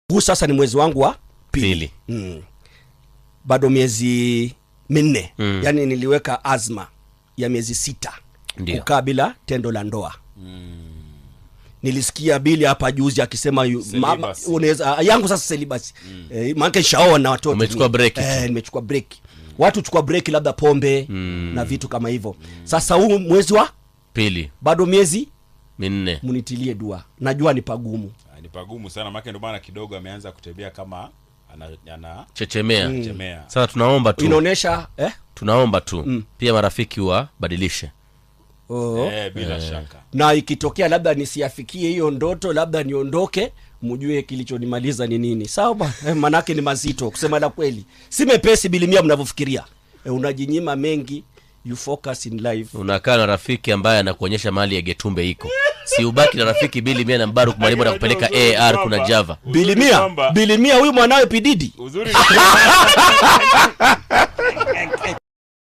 Huu sasa ni mwezi wangu wa pili. Bado miezi 4. Yani niliweka azma ya miezi 6 kukaa bila tendo la ndoa. Nilisikia Bili hapa juzi akisema unaweza yangu sasa celibacy. Maana shaoa na watoto. Umechukua break. Nimechukua break. Watu chukua break labda pombe na vitu kama hivyo. Sasa huu mwezi wa pili. Bado miezi 4. Munitilie dua. Najua ni pagumu. Ni pagumu sana maana ndio maana kidogo ameanza kutembea kama ana chechemea. Sasa tunaomba tu. Inaonesha tunaomba tu pia marafiki wabadilishe. Bila shaka. Na ikitokea labda nisiafikie hiyo ndoto, labda niondoke, mjue kilichonimaliza ni nini. Sawa bwana? Manake ni mazito kusema la kweli. Si mepesi bilimia mnavyofikiria. Unajinyima mengi, you focus in life. Unakaa na rafiki ambaye anakuonyesha mali ya Getumbe iko. Si ubaki na rafiki Bilimia na Mbaruk mwalimu na kupeleka AR kuna Java. Bilimia huyu mwanawe Pididi. Uzuri